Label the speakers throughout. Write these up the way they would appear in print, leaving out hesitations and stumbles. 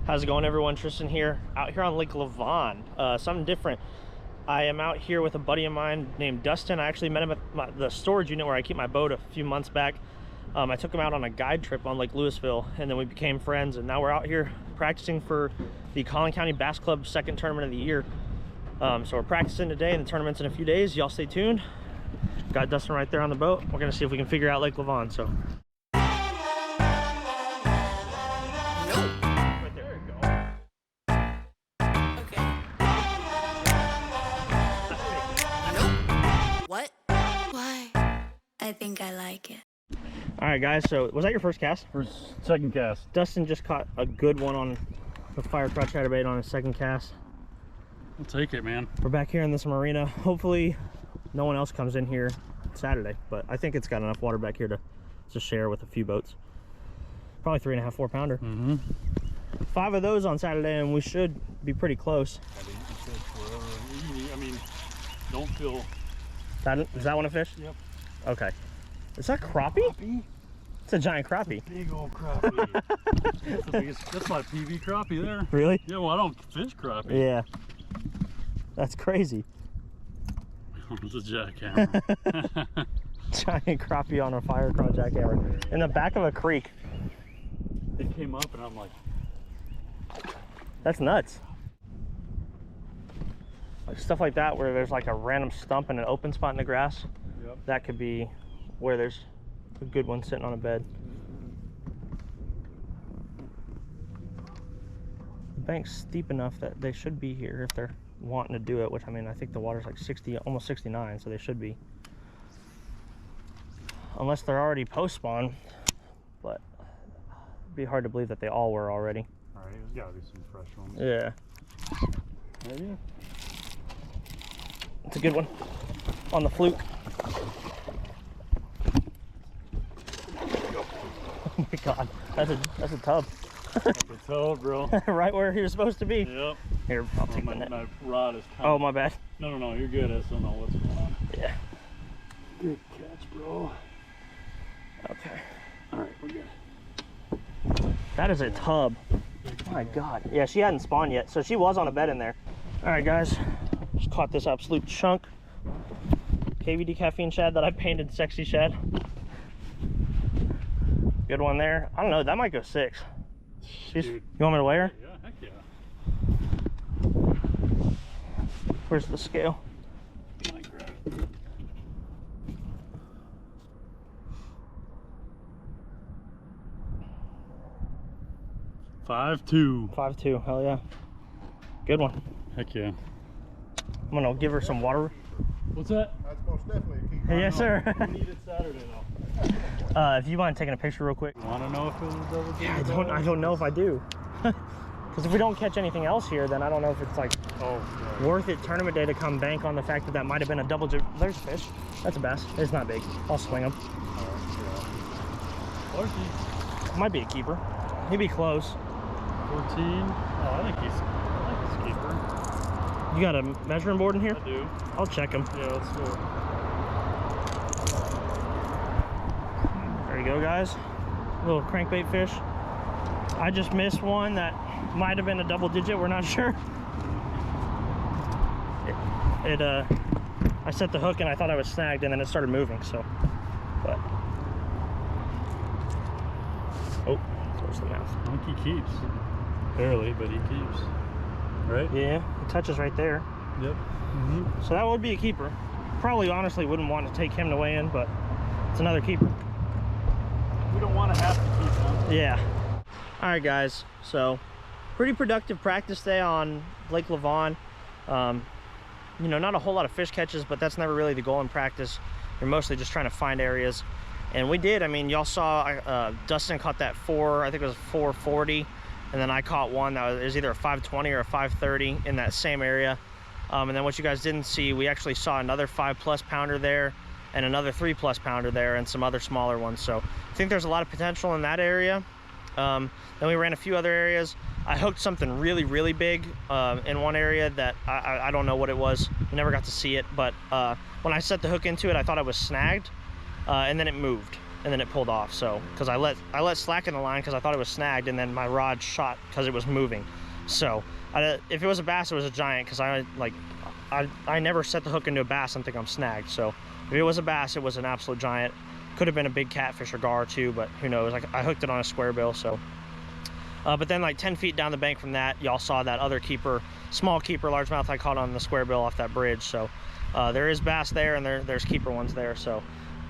Speaker 1: How's it going, everyone? Tristan here, out here on Lake Lavon. Something different. I am out here with a buddy of mine named Dustin. I actually met him at the storage unit where I keep my boat a few months back. I took him out on a guide trip on Lake Louisville, and then we became friends, and now we're out here practicing for the Collin County Bass Club second tournament of the year. So we're practicing today, and the tournament's in a few days. Y'all stay tuned. Got Dustin right there on the boat. We're gonna see if we can figure out Lake Lavon. So
Speaker 2: What? Why? I think I like it.
Speaker 1: all right, guys, so was that your first cast?
Speaker 3: Second cast.
Speaker 1: Dustin just caught a good one on the fire crotch chatterbait on his second cast.
Speaker 3: I'll take it, man.
Speaker 1: We're back here in this marina. Hopefully no one else comes in here Saturday, but I think it's got enough water back here to share with a few boats. Probably 3.5, 4 pounder. 5 of those on Saturday, and we should be pretty close.
Speaker 3: I mean, don't feel...
Speaker 1: Is that one a fish?
Speaker 3: Yep.
Speaker 1: Okay. Is that crappie?
Speaker 3: Crappie?
Speaker 1: It's a giant crappie.
Speaker 3: Big old crappie. That's the biggest, that's my PV crappie there.
Speaker 1: Really?
Speaker 3: Yeah, well, I don't fish crappie.
Speaker 1: Yeah. That's crazy.
Speaker 3: It's a jackhammer.
Speaker 1: Giant crappie on a fire crotch jackhammer in the back of a creek.
Speaker 3: It came up and I'm like...
Speaker 1: That's nuts. Like stuff like that where there's like a random stump and an open spot in the grass.
Speaker 3: Yep.
Speaker 1: That could be where there's a good one sitting on a bed. The bank's steep enough that they should be here if they're wanting to do it, which I mean, I think the water's like 60, almost 69, so they should be. Unless they're already post spawn, but it'd be hard to believe that they all were already.
Speaker 3: All right, there's gotta be some fresh ones.
Speaker 1: Yeah.
Speaker 3: Maybe?
Speaker 1: It's a good one on the Fluke. Oh my god, that's a tub.
Speaker 3: That's a toad, bro.
Speaker 1: Right where he was supposed to be.
Speaker 3: Yep.
Speaker 1: Here, I'll take
Speaker 3: my
Speaker 1: the net.
Speaker 3: my rod is kind
Speaker 1: Oh,
Speaker 3: of...
Speaker 1: my bad.
Speaker 3: No, you're good. I just don't know what's going on.
Speaker 1: Yeah.
Speaker 3: Good catch, bro.
Speaker 1: Okay.
Speaker 3: All right, we're good.
Speaker 1: That is a tub. My god. Yeah, she hadn't spawned yet, so she was on a bed in there. All right, guys. Just caught this absolute chunk. KVD caffeine shad that I painted sexy shad. Good one there. I don't know, that might go 6. She's, you want me to weigh her?
Speaker 3: Yeah, heck yeah.
Speaker 1: Where's the scale?
Speaker 3: I grab it. Five two.
Speaker 1: 5'2", hell yeah. Good one.
Speaker 3: Heck yeah.
Speaker 1: I'm gonna give her some water.
Speaker 3: What's that?
Speaker 4: That's most definitely a keeper.
Speaker 1: Hey, yes, sir.
Speaker 3: We need it Saturday though.
Speaker 1: If you mind taking a picture real quick.
Speaker 3: Want to know if it was a double digit?
Speaker 1: I don't know if I do. Because if we don't catch anything else here, then I don't know if it's like worth it tournament day to come bank on the fact that that might have been a double digit. There's a fish. That's a bass. It's not big. I'll swing him. Might be a keeper. He'd be close.
Speaker 3: 14. Oh, I think he's a keeper.
Speaker 1: You got a measuring board in here?
Speaker 3: I do.
Speaker 1: I'll check him.
Speaker 3: Yeah, let's do it.
Speaker 1: There you go, guys. Little crankbait fish. I just missed one that might have been a double digit. We're not sure. I set the hook and I thought I was snagged, and then it started moving. So, but oh, close the mouth.
Speaker 3: I think he keeps. Barely, but he keeps. Right?
Speaker 1: Yeah, it touches right there.
Speaker 3: Yep.
Speaker 1: So that would be a keeper. Probably honestly wouldn't want to take him to weigh in, but it's another keeper.
Speaker 3: We don't want to have to keep them.
Speaker 1: Yeah. All right, guys. So pretty productive practice day on Lake Lavon. You know, not a whole lot of fish catches, but that's never really the goal in practice. You're mostly just trying to find areas. And we did. I mean, y'all saw Dustin caught that 4, I think it was 440. And then I caught one that was either a 520 or a 530 in that same area. And then what you guys didn't see, we actually saw another 5+ pounder there and another 3+ pounder there and some other smaller ones. So I think there's a lot of potential in that area. Then we ran a few other areas. I hooked something really big in one area that I don't know what it was. I never got to see it, but when I set the hook into it, I thought I was snagged, and then it moved. and then it pulled off. So because I let slack in the line because I thought it was snagged, and then my rod shot because it was moving. So if it was a bass, it was a giant, because I never set the hook into a bass and think I'm snagged. So if it was a bass, it was an absolute giant. Could have been a big catfish or gar too, but who knows. I hooked it on a squarebill. So but then like 10 feet down the bank from that, y'all saw that other keeper, small keeper largemouth I caught on the squarebill off that bridge. So there is bass there, and there's keeper ones there. So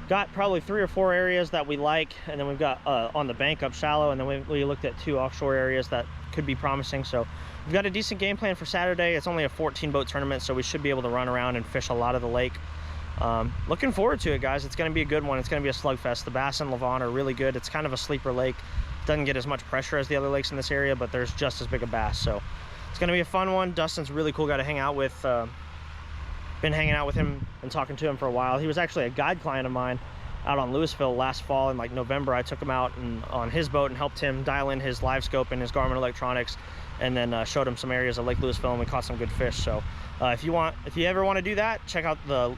Speaker 1: got probably 3 or 4 areas that we like, and then we've got on the bank up shallow, and then we looked at 2 offshore areas that could be promising. So we've got a decent game plan for Saturday. It's only a 14 boat tournament, so we should be able to run around and fish a lot of the lake. Looking forward to it, guys. It's going to be a good one. It's going to be a slugfest. The bass in Lavon are really good. It's kind of a sleeper lake. Doesn't get as much pressure as the other lakes in this area, but there's just as big a bass. So it's going to be a fun one. Dustin's a really cool guy to hang out with. Been hanging out with him and talking to him for a while. He was actually a guide client of mine out on Louisville last fall in like November. I took him out on his boat and helped him dial in his live scope and his Garmin electronics, and then showed him some areas of Lake Louisville, and we caught some good fish. So if you ever want to do that, check out the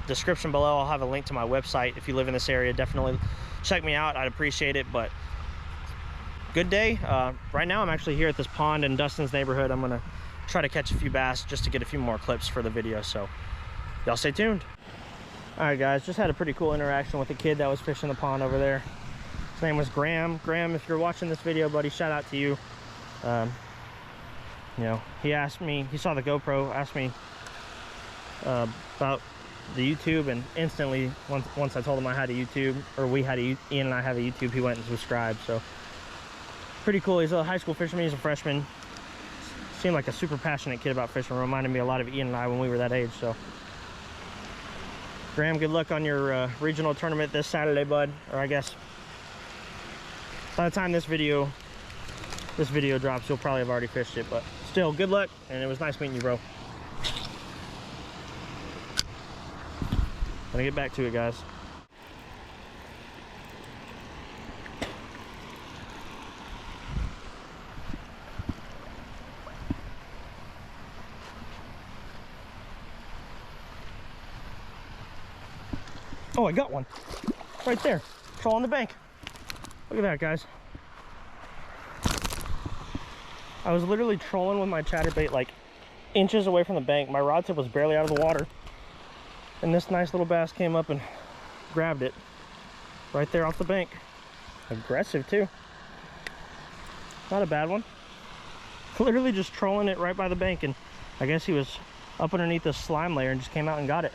Speaker 1: description below. I'll have a link to my website. If you live in this area, definitely check me out. I'd appreciate it. But good day. Right now I'm actually here at this pond in Dustin's neighborhood. I'm gonna try to catch a few bass just to get a few more clips for the video, so y'all stay tuned. All right, guys, just had a pretty cool interaction with a kid that was fishing the pond over there. His name was Graham. Graham, if you're watching this video, buddy, shout out to you. You know, he asked me, he saw the GoPro, asked me about the YouTube, and instantly once I told him I had a YouTube, or Ian and I have a YouTube, he went and subscribed. So pretty cool. He's a high school fisherman. He's a freshman. Seemed like a super passionate kid about fishing. Reminded me a lot of Ian and I when we were that age. So Graham, good luck on your regional tournament this Saturday, bud. Or I guess by the time this video drops, you'll probably have already fished it, but still, good luck, and it was nice meeting you, bro. Gonna get back to it, guys. Oh, I got one right there. Troll on the bank. Look at that, guys. I was literally trolling with my chatterbait like inches away from the bank. My rod tip was barely out of the water, and this nice little bass came up and grabbed it right there off the bank. Aggressive too. Not a bad one. Literally just trolling it right by the bank, and I guess he was up underneath this slime layer and just came out and got it.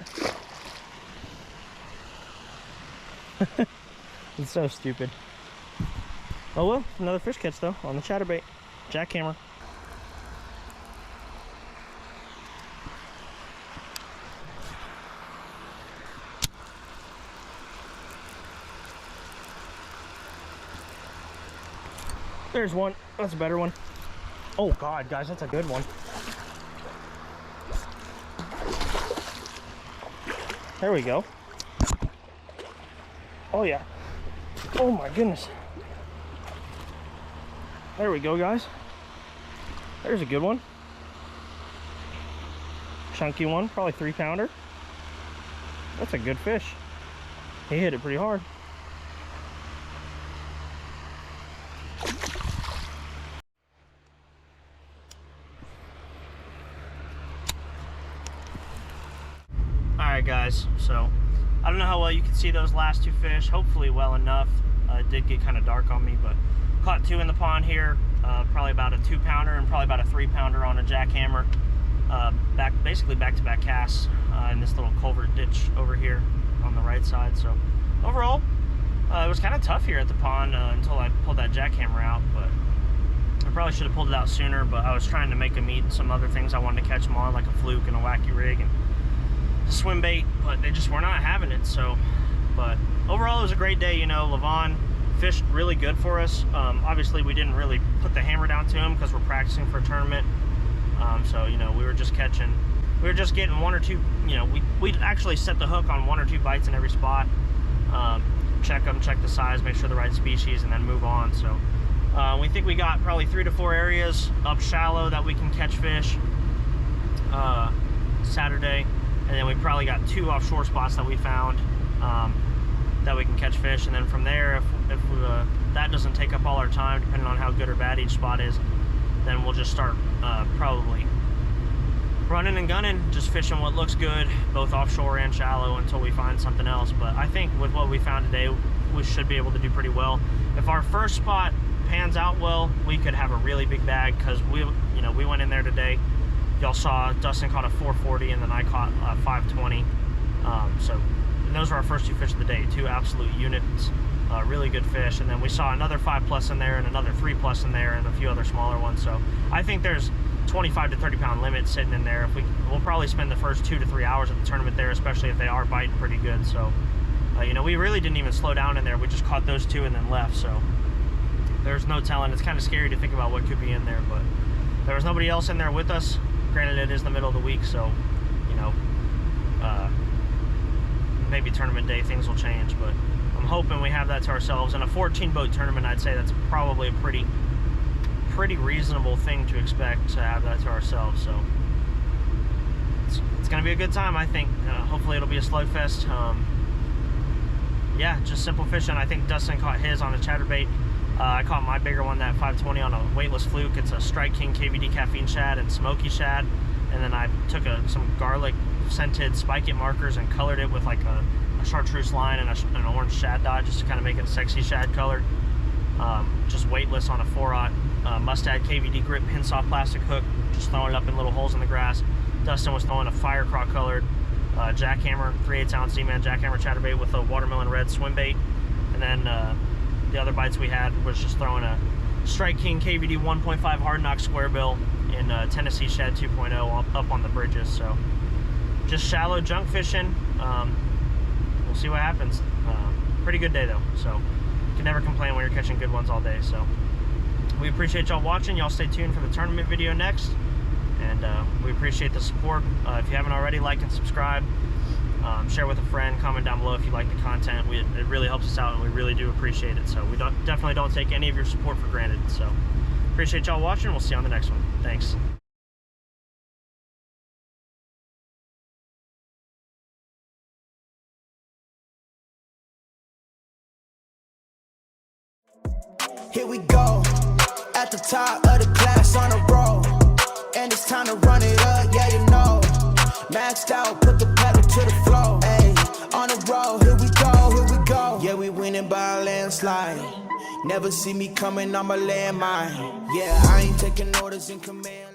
Speaker 1: It's so stupid. Oh well, another fish catch though on the chatterbait. Jackhammer. There's one. That's a better one. Oh God, guys, that's a good one. There we go. Oh yeah. Oh my goodness. There we go, guys. There's a good one. Chunky one, probably 3-pounder. That's a good fish. He hit it pretty hard. Alright, guys, so I don't know how well you can see those last 2 fish. Hopefully well enough. It did get kind of dark on me, but caught 2 in the pond here. Probably about a 2-pounder and probably about a 3-pounder on a jackhammer. Basically back-to-back casts in this little culvert ditch over here on the right side. So overall, it was kind of tough here at the pond until I pulled that jackhammer out. But I probably should have pulled it out sooner. But I was trying to make them eat some other things I wanted to catch them on, like a fluke and a wacky rig and a swim bait. But they just were not having it. So, but overall, it was a great day. You know, Lavon fished really good for us. Obviously we didn't really put the hammer down to him because we're practicing for a tournament. So, you know, we were just getting 1 or 2, you know, we'd actually set the hook on 1 or 2 bites in every spot, check them, check the size, make sure the right species, and then move on. So we think we got probably 3 to 4 areas up shallow that we can catch fish Saturday, and then we probably got 2 offshore spots that we found. that we can catch fish. And then from there, if that doesn't take up all our time, depending on how good or bad each spot is, then we'll just start probably running and gunning, just fishing what looks good, both offshore and shallow, until we find something else. But I think with what we found today, we should be able to do pretty well. If our first spot pans out well, we could have a really big bag, because we went in there today. Y'all saw Dustin caught a 440 and then I caught a 520. And those were our first two fish of the day, two absolute units, really good fish. And then we saw another 5+ in there and another 3+ in there and a few other smaller ones. So I think there's 25 to 30 pound limit sitting in there. We'll probably spend the first 2 to 3 hours of the tournament there, especially if they are biting pretty good. So we really didn't even slow down in there. We just caught those two and then left. So there's no telling. It's kind of scary to think about what could be in there, but there was nobody else in there with us. Granted, it is the middle of the week, so maybe tournament day things will change, but I'm hoping we have that to ourselves. In a 14 boat tournament, I'd say that's probably a pretty reasonable thing to expect, to have that to ourselves. So it's gonna be a good time, I think. Hopefully it'll be a slugfest. Yeah, just simple fishing. I think Dustin caught his on a chatterbait. I caught my bigger one, that 520, on a weightless fluke. It's a Strike King KVD caffeine shad and smoky shad. And then I took some garlic scented spike it markers and colored it with like a chartreuse line and an orange shad dot, just to kind of make it sexy shad colored. Just weightless on a 4/0 Mustad KVD grip pin soft plastic hook, just throwing it up in little holes in the grass. Dustin was throwing a fire craw colored jackhammer, 3/8 ounce Z-Man jackhammer chatterbait with a watermelon red swim bait. And then the other bites we had was just throwing a Strike King KVD 1.5 hard knock Squarebill in Tennessee Shad 2.0 up on the bridges. So just shallow junk fishing. We'll see what happens. Pretty good day though, so you can never complain when you're catching good ones all day. So we appreciate y'all watching. Y'all stay tuned for the tournament video next, and we appreciate the support. If you haven't already, like and subscribe. Share with a friend, comment down below if you like the content. It really helps us out, and we really do appreciate it. So we definitely don't take any of your support for granted. So appreciate y'all watching. We'll see you on the next one. Thanks.
Speaker 4: Here we go, at the top of the class on a roll, and it's time to run it up, yeah, you know. Maxed out, put the pedal to the floor, ayy, on the road, here we go. Yeah, we winning by a landslide. Never see me coming, I'm a landmine. Yeah, I ain't taking orders in command.